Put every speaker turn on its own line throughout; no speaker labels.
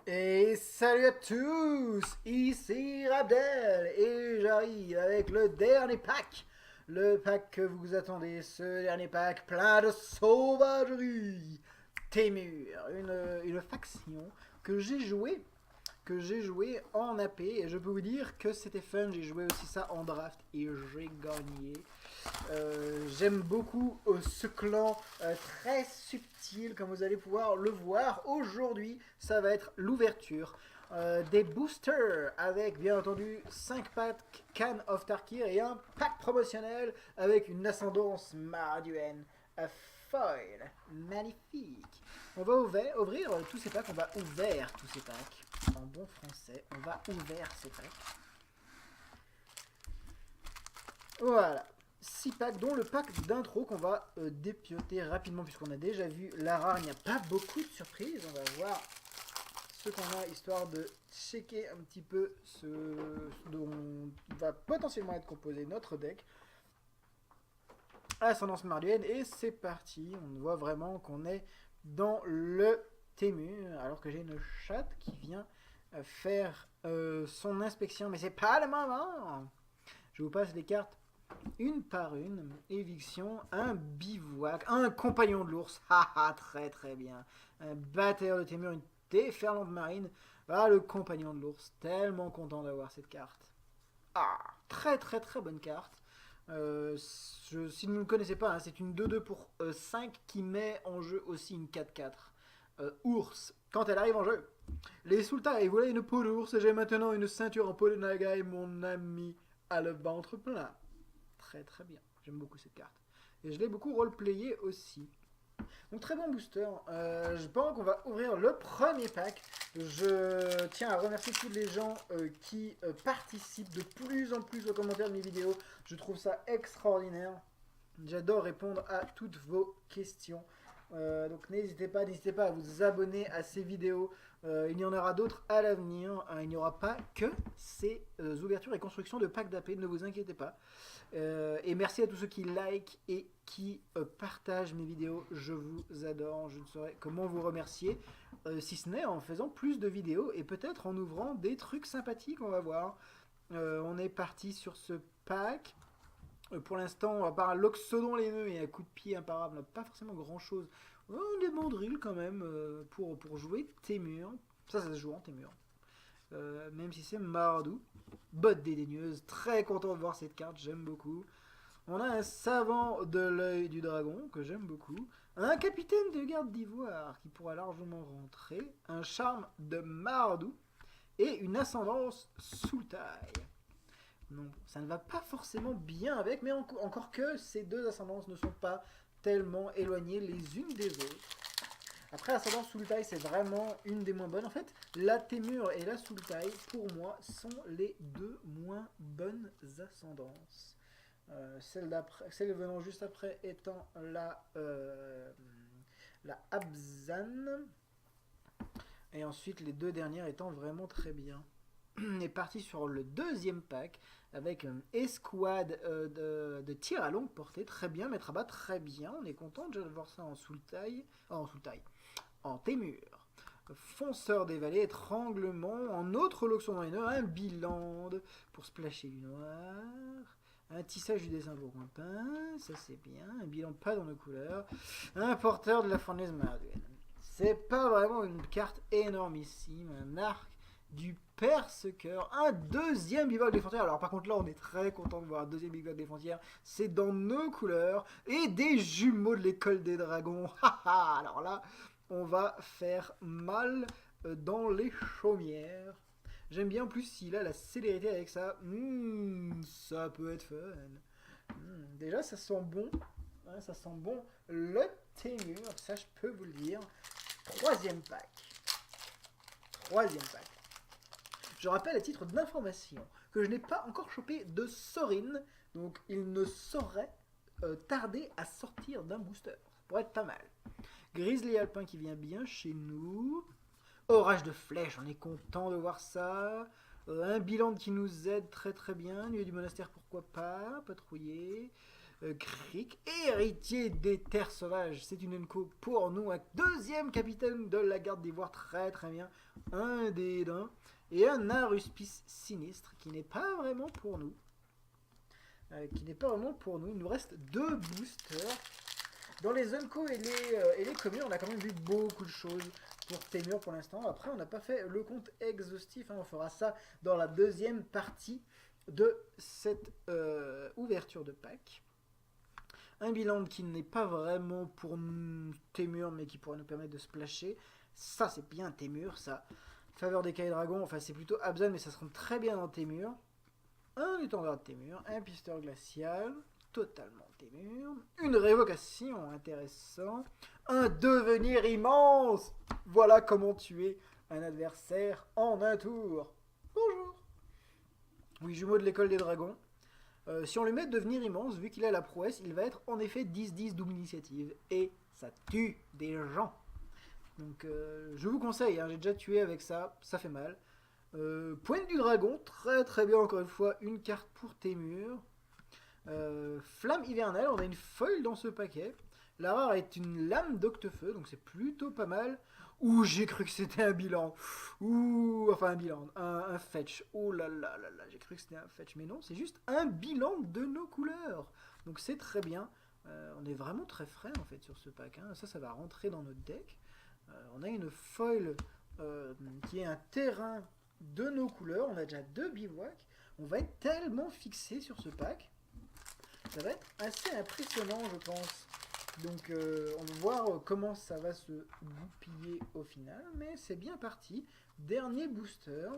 Et salut à tous, ici Rabdel et j'arrive avec le dernier pack. Le pack que vous attendez, ce dernier pack plein de sauvagerie. Témur, une faction que j'ai joué en AP et je peux vous dire que c'était fun. J'ai joué aussi ça en draft et j'ai gagné. J'aime beaucoup ce clan très subtil, comme vous allez pouvoir le voir. Aujourd'hui, ça va être l'ouverture des boosters avec bien entendu 5 packs Can of Tarkir et un pack promotionnel avec une ascendance marduenne. Foil, magnifique. On va ouvrir tous ces packs, on va ouvrir tous ces packs. En bon français, on va ouvrir ces packs. Voilà. 6 packs, dont le pack d'intro qu'on va dépioter rapidement, puisqu'on a déjà vu la rare. Il n'y a pas beaucoup de surprises. On va voir ce qu'on a, histoire de checker un petit peu ce dont va potentiellement être composé notre deck. Ascendance marduenne, et c'est parti. On voit vraiment qu'on est dans le Témur, alors que j'ai une chatte qui vient faire son inspection, mais c'est pas le moment. Je vous passe les cartes une par une. Éviction, un bivouac, un compagnon de l'ours, haha, très très bien. Un batteur de Témur, une déferlante marine. Ah, le compagnon de l'ours, tellement content d'avoir cette carte. Ah, très très très bonne carte. Si vous ne le connaissez pas, hein, c'est une 2-2 pour 5 qui met en jeu aussi une 4-4. Ours, quand elle arrive en jeu. Les Sultai, voilà une peau d'ours, j'ai maintenant une ceinture en peau de naga et mon ami a le ventre plein. Très très bien, j'aime beaucoup cette carte. Et je l'ai beaucoup roleplayé aussi. Donc très bon booster. Je pense qu'on va ouvrir le premier pack. Je tiens à remercier tous les gens qui participent de plus en plus aux commentaires de mes vidéos. Je trouve ça extraordinaire. J'adore répondre à toutes vos questions. Donc n'hésitez pas à vous abonner à ces vidéos. Il y en aura d'autres à l'avenir. Il n'y aura pas que ces ouvertures et constructions de packs d'AP, ne vous inquiétez pas. Et merci à tous ceux qui like et qui partagent mes vidéos. Je vous adore. Je ne saurais comment vous remercier. Si ce n'est en faisant plus de vidéos et peut-être en ouvrant des trucs sympathiques. On va voir. On est parti sur ce pack. Pour l'instant, à part l'Oxodon les nœuds et un coup de pied imparable, on n'a pas forcément grand chose. Des mandrilles quand même pour jouer Témur. Ça se joue en Témur. Même si c'est Mardou. Botte dédaigneuse, très content de voir cette carte, j'aime beaucoup. On a un savant de l'œil du dragon, que j'aime beaucoup. Un capitaine de garde d'ivoire, qui pourra largement rentrer. Un charme de Mardou. Et une ascendance sous taille. Non, ça ne va pas forcément bien avec, mais encore que ces deux ascendances ne sont pas tellement éloignées les unes des autres. Après, Ascendance Sultai, c'est vraiment une des moins bonnes. En fait, la Témur et la Sultai, pour moi, sont les deux moins bonnes ascendances. Celle venant juste après étant la Abzan. Et ensuite, les deux dernières étant vraiment très bien. On est parti sur le deuxième pack avec une escouade de tir à longue portée. Très bien, maître à bas, très bien. On est content de voir ça en Sultai. En Sultai. En Témur. Fonceur des vallées, étranglement, en autre loxon dans les nœuds, un bilan pour splasher du noir, un tissage du dessin pour coin ça c'est bien, un bilan pas dans nos couleurs, un porteur de la fournaise marduenne. C'est pas vraiment une carte énormissime, un arc du perce-cœur, un deuxième bivouac des frontières. Alors par contre là on est très content de voir un deuxième bivouac des frontières, c'est dans nos couleurs, et des jumeaux de l'école des dragons. Alors là on va faire mal dans les chaumières. J'aime bien en plus s'il a la célérité avec ça. Ça peut être fun. Déjà ça sent bon. Hein, ça sent bon le Témur, ça je peux vous le dire. Troisième pack. Troisième pack. Je rappelle à titre d'information que je n'ai pas encore chopé de Sorin, donc il ne saurait tarder à sortir d'un booster. Ça pourrait être pas mal. Grizzly Alpin qui vient bien chez nous. Orage de flèches, on est content de voir ça. Un bilan qui nous aide très très bien. Nuée du monastère, pourquoi pas. Patrouiller. Crick, héritier des terres sauvages. C'est une Enco pour nous, un deuxième capitaine de la garde d'ivoire, très très bien. Un dédain et un aruspice sinistre qui n'est pas vraiment pour nous. Il nous reste 2 boosters. Dans les Unco et les communes, on a quand même vu beaucoup de choses pour Témur pour l'instant. Après, on n'a pas fait le compte exhaustif. On fera ça dans la deuxième partie de cette ouverture de pack. Un bilan qui n'est pas vraiment pour Témur, mais qui pourrait nous permettre de splasher. Ça, c'est bien Témur, ça. Faveur des Kai Dragons, enfin, c'est plutôt Abzan, mais ça se rend très bien dans Témur. Un étendard de Témur, un pisteur glacial, totalement Témur, une révocation, intéressant, un devenir immense. Voilà comment tuer un adversaire en un tour. Bonjour. Oui, jumeau de l'école des dragons. Si on lui met devenir immense, vu qu'il a la prouesse, il va être en effet 10-10 double initiative. Et ça tue des gens. Donc je vous conseille, hein, j'ai déjà tué avec ça, ça fait mal. Pointe du dragon, très très bien encore une fois, une carte pour Témur. Flamme hivernale, on a une foil dans ce paquet. La rare est une lame d'octefeu, donc c'est plutôt pas mal. Ouh, j'ai cru que c'était un bilan. Ouh, enfin un bilan, un fetch. Oh là là là là, j'ai cru que c'était un fetch, mais non, c'est juste un bilan de nos couleurs. Donc c'est très bien. On est vraiment très frais en fait sur ce pack. Hein. Ça va rentrer dans notre deck. On a une foil qui est un terrain de nos couleurs. On a déjà 2 bivouacs. On va être tellement fixé sur ce pack. Ça va être assez impressionnant, je pense. Donc, on va voir comment ça va se goupiller au final. Mais c'est bien parti. Dernier booster.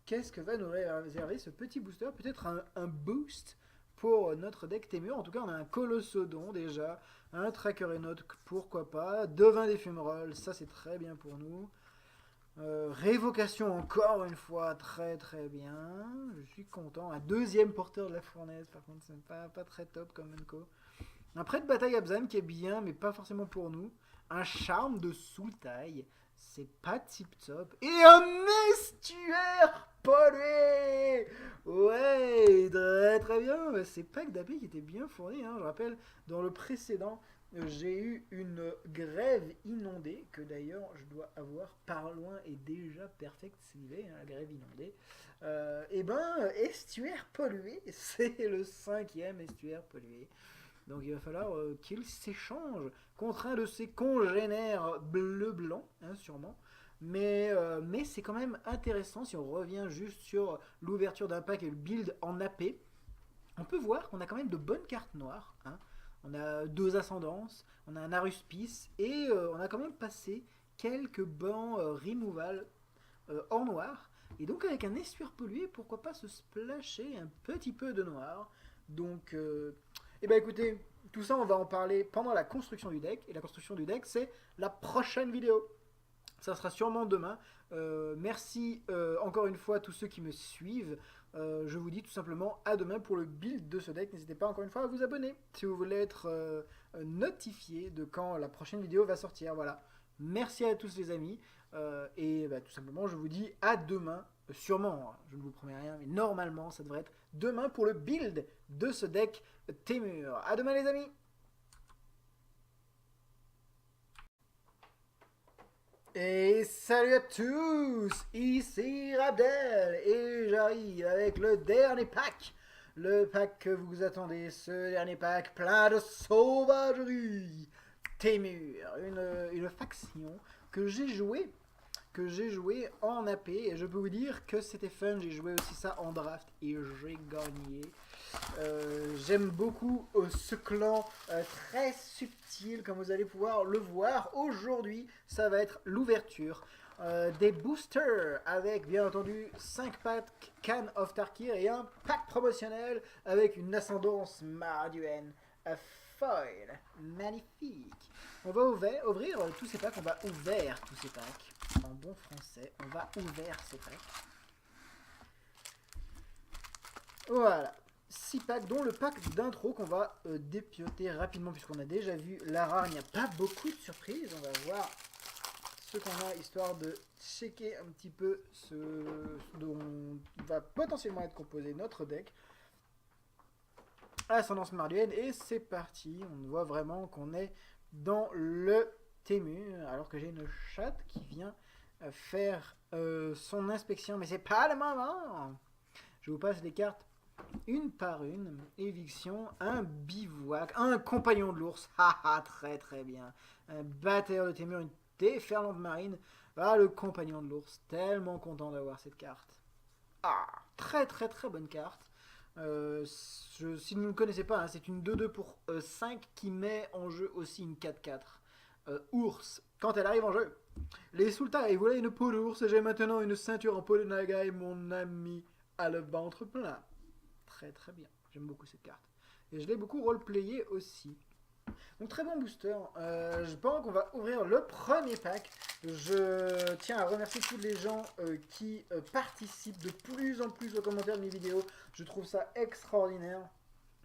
Qu'est-ce que va nous réserver ce petit booster? Peut-être un boost pour notre deck Témur. En tout cas, on a un Colossodon déjà. Un Tracker et Note, pourquoi pas. Devin des Fumerolles, ça c'est très bien pour nous. Révocation encore une fois, très très bien. Je suis content. Un deuxième porteur de la fournaise, par contre, c'est pas très top comme Enco. Un prêt de bataille Abzan qui est bien, mais pas forcément pour nous. Un charme de sous-taille, c'est pas tip top. Et un estuaire pollué. Ouais, très très bien. C'est pack d'AP qui était bien fourni. Hein. Je rappelle, dans le précédent, j'ai eu une grève inondée, que d'ailleurs je dois avoir par loin et déjà perfectionnée, hein, la grève inondée. Et ben, estuaire pollué, c'est le 5e estuaire pollué. Donc il va falloir qu'il s'échange contre un de ses congénères bleu-blanc, hein, sûrement. Mais c'est quand même intéressant si on revient juste sur l'ouverture d'un pack et le build en AP. On peut voir qu'on a quand même de bonnes cartes noires. Hein. On a 2 ascendances, on a un aruspice et on a quand même passé quelques bancs removal en noir. Et donc avec un estuaire pollué, pourquoi pas se splasher un petit peu de noir. Donc, eh ben écoutez, tout ça on va en parler pendant la construction du deck. Et la construction du deck, c'est la prochaine vidéo. Ça sera sûrement demain. Merci encore une fois à tous ceux qui me suivent. Je vous dis tout simplement à demain pour le build de ce deck. N'hésitez pas encore une fois à vous abonner si vous voulez être notifié de quand la prochaine vidéo va sortir. Voilà. Merci à tous les amis. Et tout simplement, je vous dis à demain. Sûrement, hein, je ne vous promets rien, mais normalement, ça devrait être demain pour le build de ce deck Témur. À demain les amis. Et salut à tous, ici Rabdel et j'arrive avec le dernier pack. Le pack que vous attendez, ce dernier pack plein de sauvagerie. Témur, une faction que j'ai joué en AP et je peux vous dire que c'était fun. J'ai joué aussi ça en draft et j'ai gagné. J'aime beaucoup ce clan très subtil, comme vous allez pouvoir le voir. Aujourd'hui, ça va être l'ouverture des boosters avec bien entendu 5 packs Can of Tarkir et un pack promotionnel avec une ascendance marduenne foil. Magnifique. On va ouvrir tous ces packs, on va ouvrir tous ces packs. En bon français, on va ouvrir ces packs. Voilà. 6 packs, dont le pack d'intro qu'on va dépioter rapidement, puisqu'on a déjà vu la rare. Il n'y a pas beaucoup de surprises. On va voir ce qu'on a, histoire de checker un petit peu ce dont va potentiellement être composé notre deck. Ascendance mardienne, et c'est parti. On voit vraiment qu'on est dans le Témur, alors que j'ai une chatte qui vient faire son inspection. Mais c'est pas le moment. Je vous passe les cartes une par une. Éviction, un bivouac, un compagnon de l'ours. Haha, très très bien. Un batteur de Témur, une déferlante marine. Ah, le compagnon de l'ours. Tellement content d'avoir cette carte. Ah, très très très bonne carte. Si vous ne connaissez pas, hein, c'est une 2-2 pour 5 qui met en jeu aussi une 4-4. Ours, quand elle arrive en jeu. Les Sultai, voilà une peau d'ours, j'ai maintenant une ceinture en peau de naga et mon ami a le ventre plein. Très très bien, j'aime beaucoup cette carte. Et je l'ai beaucoup roleplayé aussi. Donc très bon booster. Je pense qu'on va ouvrir le premier pack. Je tiens à remercier tous les gens qui participent de plus en plus aux commentaires de mes vidéos. Je trouve ça extraordinaire.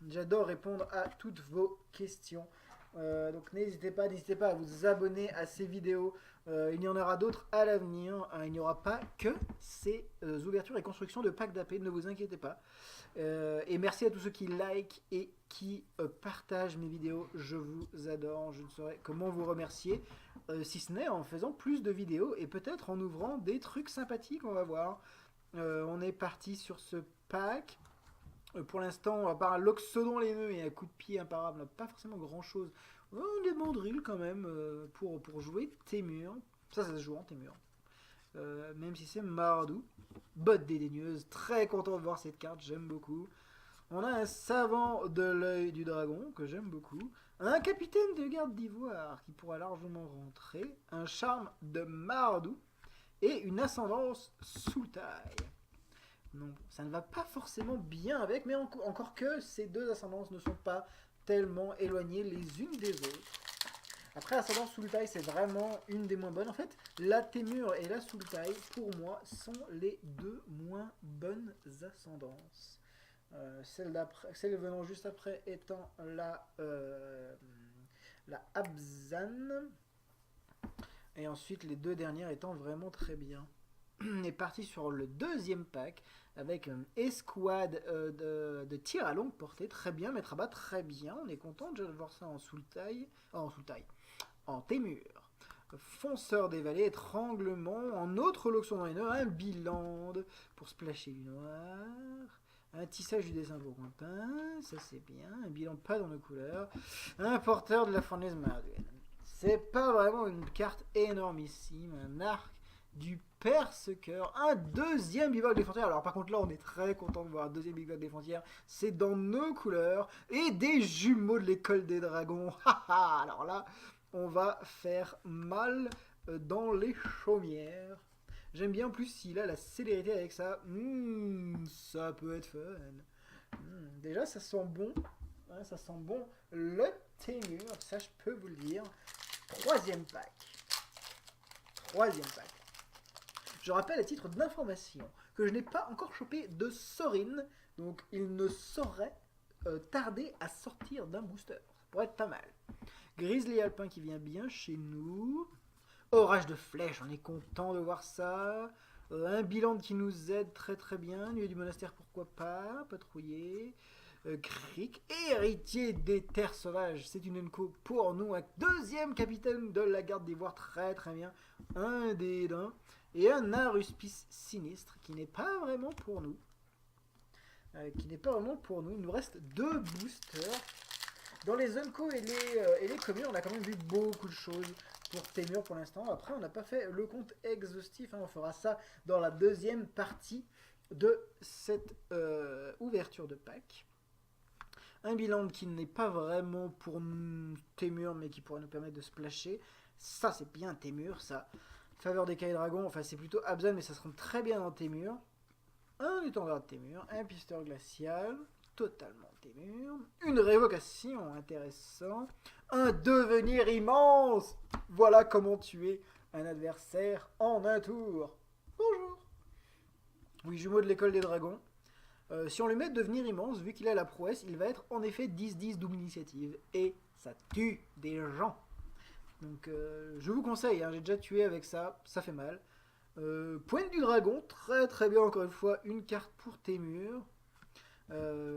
J'adore répondre à toutes vos questions. Donc n'hésitez pas à vous abonner à ces vidéos. Il y en aura d'autres à l'avenir. Il n'y aura pas que ces ouvertures et constructions de packs d'AP, ne vous inquiétez pas. Et merci à tous ceux qui like et qui partagent mes vidéos. Je vous adore. Je ne saurais comment vous remercier, si ce n'est en faisant plus de vidéos et peut-être en ouvrant des trucs sympathiques. On va voir. On est parti sur ce pack. Pour l'instant, à part un Loxodon les nœuds et un coup de pied imparable, on n'a pas forcément grand chose. Des mandrilles quand même pour jouer Témur. Ça se joue en Témur. Même si c'est Mardou. Botte dédaigneuse, très content de voir cette carte, j'aime beaucoup. On a un savant de l'œil du dragon, que j'aime beaucoup. Un capitaine de garde d'ivoire, qui pourra largement rentrer. Un charme de Mardou. Et une ascendance sous taille. Non, ça ne va pas forcément bien avec, mais encore que ces deux ascendances ne sont pas tellement éloignées les unes des autres. Après, l'ascendance Sultai, c'est vraiment une des moins bonnes. En fait, la Témur et la Sultai, pour moi, sont les deux moins bonnes ascendances. Celle venant juste après étant la Abzan. Et ensuite, les deux dernières étant vraiment très bien. On est parti sur le deuxième pack avec une escouade de tir à longue portée. Très bien, mettre à bas, très bien. On est content de voir ça en Sultai. En Témur. Fonceur des vallées, étranglement, en autre loxon dans les nœuds, un biland pour splasher du noir, un tissage du dessin bourgointin, ça c'est bien, un bilan pas dans nos couleurs, un porteur de la fournaise mardienne. C'est pas vraiment une carte énormissime, un arc du perce-cœur, un deuxième bivouac des frontières. Alors par contre là on est très content de voir un deuxième bivouac des frontières, c'est dans nos couleurs, et des jumeaux de l'école des dragons. Alors là on va faire mal dans les chaumières. J'aime bien en plus s'il a la célérité avec ça. Ça peut être fun. Déjà ça sent bon. Hein, ça sent bon le Témur, ça je peux vous le dire. Troisième pack. Je rappelle à titre d'information que je n'ai pas encore chopé de Sorin, donc il ne saurait tarder à sortir d'un booster. Ça pourrait être pas mal. Grizzly Alpin qui vient bien chez nous. Orage de flèches, on est content de voir ça. Un bilan qui nous aide très très bien. Nuée du monastère, pourquoi pas. Patrouiller. Cric, héritier des terres sauvages. C'est une enco pour nous. Un deuxième capitaine de la garde d'ivoire, très très bien. Un dédain. Et un aruspice sinistre qui n'est pas vraiment pour nous. Il nous reste deux boosters. Dans les Unco et les communes, on a quand même vu beaucoup de choses pour Témur pour l'instant. Après, on n'a pas fait le compte exhaustif. On fera ça dans la deuxième partie de cette ouverture de pack. Un bilan qui n'est pas vraiment pour Témur, mais qui pourrait nous permettre de splasher. Ça, c'est bien Témur, ça. Faveur des Cailles Dragons, enfin, c'est plutôt Abzan, mais ça se rend très bien dans Témur. Un étendard de Témur, un pisteur glacial. Totalement Témur. Une révocation, intéressant. Un devenir immense. Voilà comment tuer un adversaire en un tour. Bonjour. Oui, jumeau de l'école des dragons. Si on lui met devenir immense, vu qu'il a la prouesse, il va être en effet 10-10 double initiative. Et ça tue des gens. Donc je vous conseille, hein, j'ai déjà tué avec ça, ça fait mal. Pointe du dragon, très très bien encore une fois, une carte pour Témur.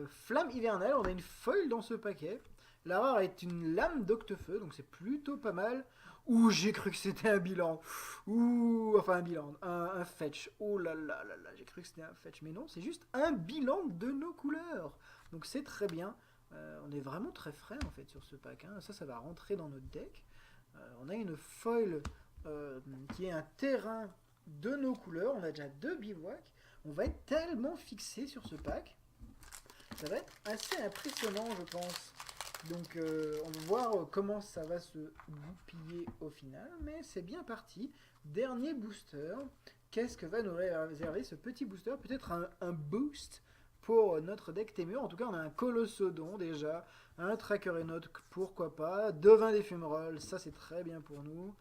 Flamme hivernale, on a une foil dans ce paquet. La rare est une lame d'octefeu, donc c'est plutôt pas mal. Ouh, j'ai cru que c'était un bilan. Ouh, enfin un bilan, un fetch. Oh là là là là, j'ai cru que c'était un fetch. Mais non, c'est juste un bilan de nos couleurs. Donc c'est très bien. On est vraiment très frais en fait sur ce pack. Hein. Ça va rentrer dans notre deck. On a une foil qui est un terrain de nos couleurs. On a déjà 2 bivouacs. On va être tellement fixé sur ce pack. Ça va être assez impressionnant, je pense. Donc, on va voir comment ça va se goupiller au final. Mais c'est bien parti. Dernier booster. Qu'est-ce que va nous réserver ce petit booster? Peut-être un boost pour notre deck Témur. En tout cas, on a un Colossodon déjà. Un Tracker et Note, pourquoi pas. Devin des Fumerolles, ça c'est très bien pour nous.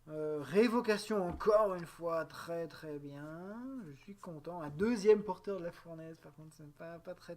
Révocation encore une fois, très très bien. Je suis content. Un deuxième porteur de la fournaise, par contre, c'est pas très